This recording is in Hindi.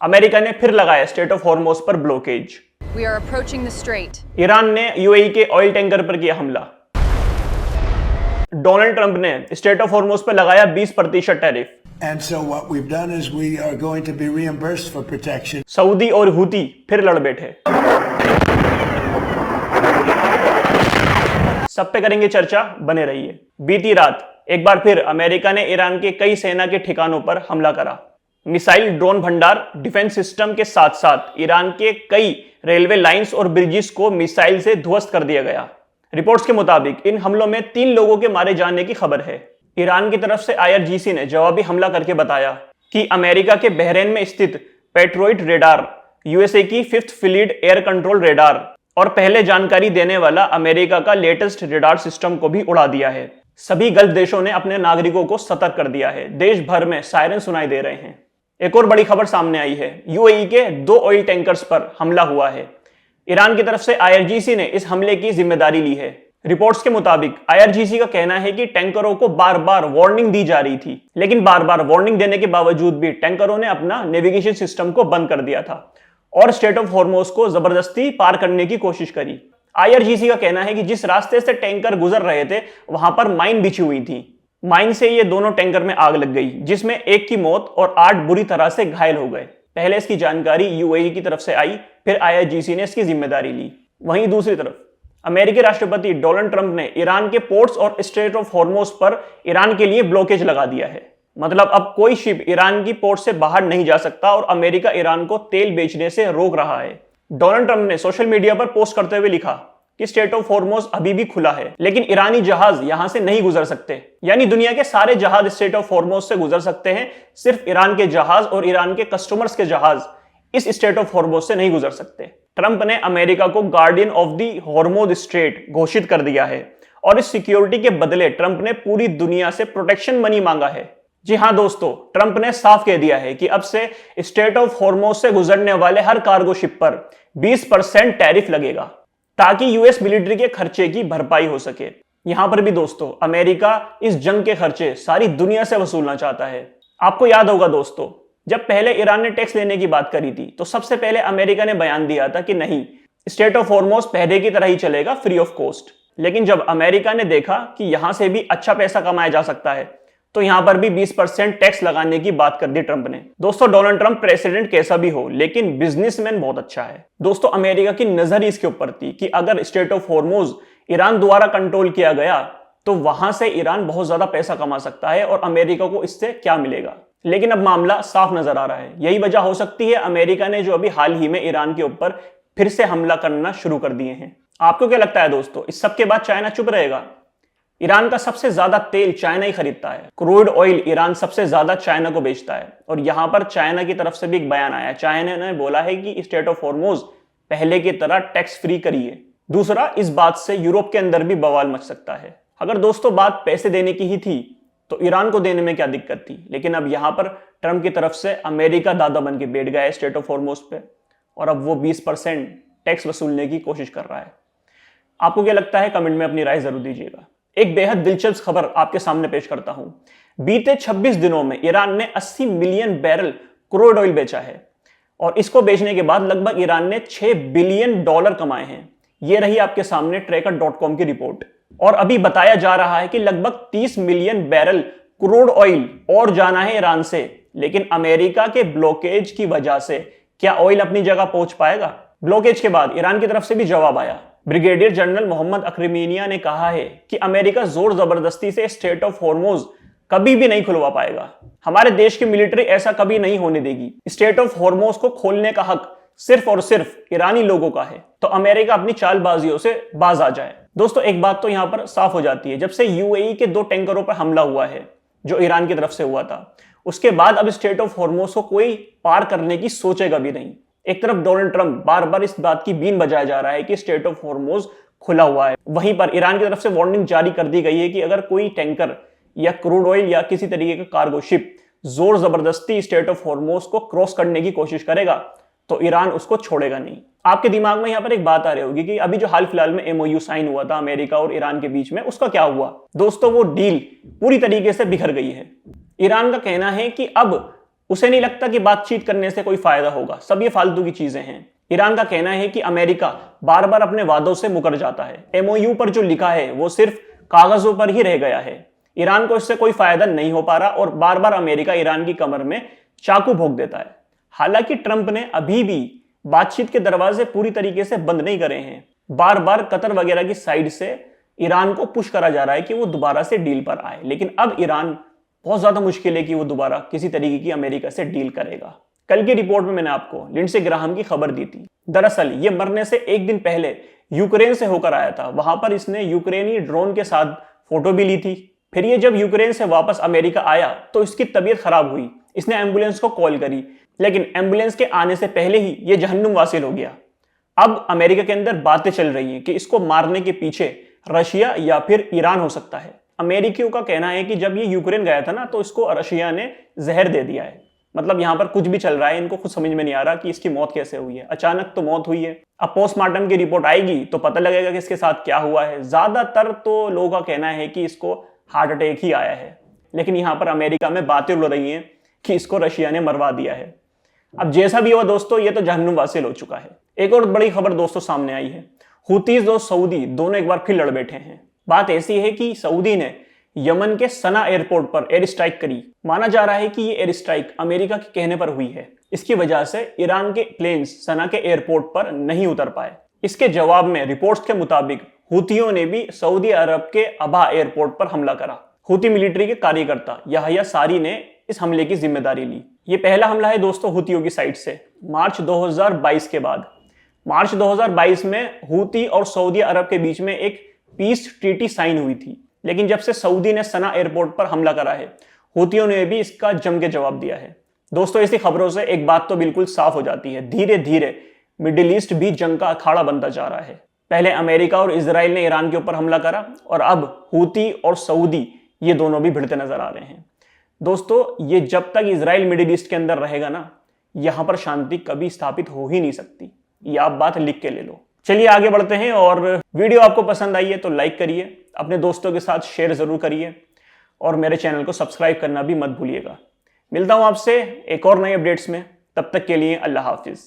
अमेरिका ने फिर लगाया स्ट्रेट ऑफ हॉर्मोज पर blockage. We are approaching the strait. Iran ने यूएई के ऑयल टैंकर पर किया हमला। डोनाल्ड ट्रंप ने स्ट्रेट ऑफ हॉर्मोज पर लगाया 20% tariff. And so what we've done is we are going to be reimbursed for protection. Saudi और हूती फिर लड़ बैठे। सब पे करेंगे चर्चा, बने रहिए। बीती रात एक बार फिर अमेरिका ने ईरान के कई सेना के ठिकानों पर हमला करा। मिसाइल, ड्रोन भंडार, डिफेंस सिस्टम के साथ साथ ईरान के कई रेलवे लाइंस और ब्रिजेस को मिसाइल से ध्वस्त कर दिया गया। रिपोर्ट्स के मुताबिक इन हमलों में 3 लोगों के मारे जाने की खबर है। ईरान की तरफ से IRGC ने जवाबी हमला करके बताया कि अमेरिका के बहरीन में स्थित पेट्रोइट रेडार, USA की 5th fleet air control radar और पहले जानकारी देने वाला अमेरिका का लेटेस्ट रेडार सिस्टम को भी उड़ा दिया है। सभी गल्फ देशों ने अपने नागरिकों को सतर्क कर दिया है। देश भर में सायरन सुनाई दे रहे हैं। एक और बड़ी खबर सामने आई है। यूएई के 2 ऑयल टैंकर्स पर हमला हुआ है। ईरान की तरफ से IRGC ने इस हमले की जिम्मेदारी ली है। रिपोर्ट्स के मुताबिक IRGC का कहना है कि टैंकरों को बार बार वार्निंग दी जा रही थी, लेकिन बार बार वार्निंग देने के बावजूद भी टैंकरों ने अपना नेविगेशन सिस्टम को बंद कर दिया था और स्ट्रेट ऑफ हॉर्मोज को जबरदस्ती पार करने की कोशिश करी। IRGC का कहना है कि जिस रास्ते से टैंकर गुजर रहे थे वहां पर माइन बिछी हुई थी। माइन से ये दोनों टैंकर में आग लग गई, जिसमें एक की मौत और 8 बुरी तरह से घायल हो गए। पहले इसकी जानकारी यूएई की तरफ से आई, फिर IRGC ने इसकी जिम्मेदारी ली। वहीं दूसरी तरफ अमेरिकी राष्ट्रपति डोनाल्ड ट्रंप ने ईरान के पोर्ट्स और स्ट्रेट ऑफ हॉर्मोज पर ईरान के लिए ब्लॉकेज लगा दिया है। मतलब अब कोई शिप ईरान की पोर्ट से बाहर नहीं जा सकता और अमेरिका ईरान को तेल बेचने से रोक रहा है। डोनाल्ड ट्रंप ने सोशल मीडिया पर पोस्ट करते हुए लिखा कि स्ट्रेट ऑफ हॉर्मोज अभी भी खुला है, लेकिन ईरानी जहाज यहां से नहीं गुजर सकते। यानी दुनिया के सारे जहाज स्ट्रेट ऑफ हॉर्मोज से गुजर सकते हैं, सिर्फ ईरान के जहाज और ईरान के कस्टमर्स के जहाज इस स्ट्रेट ऑफ हॉर्मोज से नहीं गुजर सकते। ट्रंप ने अमेरिका को guardian of the Hormoz straight घोषित कर दिया है और इस सिक्योरिटी के बदले ट्रंप ने पूरी दुनिया से प्रोटेक्शन मनी मांगा है। जी हां दोस्तों, ट्रंप ने साफ कह दिया है कि अब से स्ट्रेट ऑफ हॉर्मोज से गुजरने वाले हर कार्गो शिप पर 20% टैरिफ लगेगा, ताकि यूएस मिलिट्री के खर्चे की भरपाई हो सके। यहां पर भी दोस्तों अमेरिका इस जंग के खर्चे सारी दुनिया से वसूलना चाहता है। आपको याद होगा दोस्तों, जब पहले ईरान ने टैक्स लेने की बात करी थी तो सबसे पहले अमेरिका ने बयान दिया था कि नहीं, स्ट्रेट ऑफ हॉर्मोज पहले की तरह ही चलेगा, फ्री ऑफ कॉस्ट। लेकिन जब अमेरिका ने देखा कि यहां से भी अच्छा पैसा कमाया जा सकता है तो यहां पर भी 20% टैक्स लगाने की बात कर दी ट्रंप ने। दोस्तों डोनाल्ड ट्रंप प्रेसिडेंट कैसा भी हो, लेकिन बिजनेसमैन बहुत अच्छा है। दोस्तों अमेरिका की नजर ही इसके ऊपर थी कि अगर स्ट्रेट ऑफ हॉर्मोज ईरान द्वारा कंट्रोल किया गया तो वहां से ईरान बहुत ज्यादा पैसा कमा सकता है और अमेरिका को इससे क्या मिलेगा। लेकिन अब मामला साफ नजर आ रहा है। यही वजह हो सकती है अमेरिका ने जो अभी हाल ही में ईरान के ऊपर फिर से हमला करना शुरू कर दिए हैं। आपको क्या लगता है दोस्तों, इस सब के बाद चाइना चुप रहेगा? ईरान का सबसे ज्यादा तेल चाइना ही खरीदता है। क्रूड ऑयल ईरान सबसे ज्यादा चाइना को बेचता है और यहां पर चाइना की तरफ से भी एक बयान आया। चाइना ने बोला है कि स्ट्रेट ऑफ हॉर्मोज पहले की तरह टैक्स फ्री करिए। दूसरा, इस बात से यूरोप के अंदर भी बवाल मच सकता है। अगर दोस्तों बात पैसे देने की ही थी तो ईरान को देने में क्या दिक्कत थी, लेकिन अब यहां पर ट्रंप की तरफ से अमेरिका दादा बन के बैठ गया है स्ट्रेट ऑफ हॉर्मोज पे और अब वो 20% टैक्स वसूलने की कोशिश कर रहा है। आपको क्या लगता है, कमेंट में अपनी राय जरूर दीजिएगा। एक बेहद दिलचस्प खबर आपके सामने पेश करता हूं। बीते 26 दिनों में ईरान ने 80 मिलियन बैरल क्रूड ऑयल बेचा है और इसको बेचने के बाद लगभग ईरान ने $6 बिलियन कमाए हैं। यह रही आपके सामने ट्रैकर.com की रिपोर्ट। और अभी बताया जा रहा है कि लगभग 30 मिलियन बैरल क्रूड ऑयल और जाना है ईरान से, लेकिन अमेरिका के ब्लॉकेज की वजह से क्या ऑयल अपनी जगह पहुंच पाएगा? ब्लॉकेज के बाद ईरान की तरफ से भी जवाब आया। ब्रिगेडियर जनरल मोहम्मद अखरमीनिया ने कहा है कि अमेरिका जोर जबरदस्ती से स्ट्रेट ऑफ हॉर्मोज कभी भी नहीं खुलवा पाएगा। हमारे देश की मिलिट्री ऐसा कभी नहीं होने देगी। स्ट्रेट ऑफ हॉर्मोज को खोलने का हक सिर्फ और सिर्फ ईरानी लोगों का है, तो अमेरिका अपनी चालबाजियों से बाज आ जाए। दोस्तों एक बात तो यहां पर साफ हो जाती है, जब से यूएई के 2 टैंकरों पर हमला हुआ है जो ईरान की तरफ से हुआ था, उसके बाद अब स्ट्रेट ऑफ हॉर्मोज को कोई पार करने की सोचेगा भी नहीं। एक तरफ डोनाल्ड ट्रंप बार बार इस बात की बीन बजाया जा रहा है कि स्ट्रेट ऑफ हॉर्मोज खुला हुआ है, वहीं पर ईरान की तरफ से वार्निंग जारी कर दी गई है कि अगर कोई टैंकर या क्रूड ऑयल या किसी तरीके का कार्गो शिप जोर जबरदस्ती स्ट्रेट ऑफ हॉर्मोज को क्रॉस करने की कोशिश करेगा तो ईरान उसको छोड़ेगा नहीं। आपके दिमाग में यहां पर एक बात आ रही होगी कि अभी जो हाल फिलहाल में MOU साइन हुआ था अमेरिका और ईरान के बीच में, उसका क्या हुआ? दोस्तों वो डील पूरी तरीके से बिखर गई है। ईरान का कहना है कि अब उसे नहीं लगता कि बातचीत करने से कोई फायदा होगा, सब ये फालतू की चीजें हैं। ईरान का कहना है कि अमेरिका बार बार अपने वादों से मुकर जाता है। एमओयू पर जो लिखा है वो सिर्फ कागजों पर ही रह गया है। ईरान को इससे कोई फायदा नहीं हो पा रहा और बार बार अमेरिका ईरान की कमर में चाकू भोंक देता है। हालांकि ट्रंप ने अभी भी बातचीत के दरवाजे पूरी तरीके से बंद नहीं करे हैं। बार बार कतर वगैरह की साइड से ईरान को पुश करा जा रहा है कि वो दोबारा से डील पर आए, लेकिन अब ईरान बहुत ज्यादा मुश्किल है कि वो दोबारा किसी तरीके की अमेरिका से डील करेगा। कल की रिपोर्ट में मैंने आपको लिंडसे ग्राहम की खबर दी थी। दरअसल ये मरने से एक दिन पहले यूक्रेन से होकर आया था। वहां पर इसने यूक्रेनी ड्रोन के साथ फोटो भी ली थी। फिर ये जब यूक्रेन से वापस अमेरिका आया तो इसकी तबीयत खराब हुई। इसने एम्बुलेंस को कॉल करी, लेकिन एम्बुलेंस के आने से पहले ही ये जहन्नुम वासिल हो गया। अब अमेरिका के अंदर बातें चल रही हैं कि इसको मारने के पीछे रशिया या फिर ईरान हो सकता है। अमेरिकियों का कहना है कि जब ये यूक्रेन गया था ना तो इसको रशिया ने जहर दे दिया है। मतलब यहाँ पर कुछ भी चल रहा है, इनको खुद समझ में नहीं आ रहा कि इसकी मौत कैसे हुई है। अचानक तो मौत हुई है। अब पोस्टमार्टम की रिपोर्ट आएगी तो पता लगेगा कि इसके साथ क्या हुआ है। ज्यादातर तो लोगों का कहना है कि इसको हार्ट अटैक ही आया है, लेकिन यहाँ पर अमेरिका में बातें उड़ रही हैं कि इसको रशिया ने मरवा दिया है। अब जैसा भी हुआ दोस्तों, ये तो जहन्नुम वासिल हो चुका है। एक और बड़ी खबर दोस्तों सामने आई है। हुतीज और सऊदी दोनों एक बार फिर लड़ बैठे हैं। बात ऐसी है कि सऊदी ने यमन के सना एयरपोर्ट पर एयर स्ट्राइक करी। माना जा रहा है कि ये एयर स्ट्राइक अमेरिका के कहने पर हुई है। इसकी वजह से ईरान के प्लेन्स सना के एयरपोर्ट पर नहीं उतर पाए। इसके जवाब में रिपोर्ट्स के मुताबिक हुतियों ने भी सऊदी अरब के अबा एयरपोर्ट पर हमला करा। हुती मिलिट्री के कार्यकर्ता याहिया सारी ने इस हमले की जिम्मेदारी ली। ये पहला हमला है दोस्तों हुतियों की साइड से मार्च 2022 के बाद। मार्च 2022 में हुती और सऊदी अरब के बीच में एक पीस ट्रीटी साइन हुई थी, लेकिन जब से सऊदी ने सना एयरपोर्ट पर हमला करा है, हुतियों ने भी इसका जम के जवाब दिया है। दोस्तों ऐसी खबरों से एक बात तो बिल्कुल साफ हो जाती है, धीरे धीरे मिडिल ईस्ट भी जंग का अखाड़ा बनता जा रहा है। पहले अमेरिका और इजराइल ने ईरान के ऊपर हमला करा और अब हुती और सऊदी ये दोनों भी भिड़ते नजर आ रहे हैं। दोस्तों ये जब तक इजराइल मिडिल ईस्ट के अंदर रहेगा ना, यहां पर शांति कभी स्थापित हो ही नहीं सकती। ये आप बात लिख के ले लो। चलिए आगे बढ़ते हैं, और वीडियो आपको पसंद आई है तो लाइक करिए, अपने दोस्तों के साथ शेयर जरूर करिए और मेरे चैनल को सब्सक्राइब करना भी मत भूलिएगा। मिलता हूं आपसे एक और नए अपडेट्स में, तब तक के लिए अल्लाह हाफिज।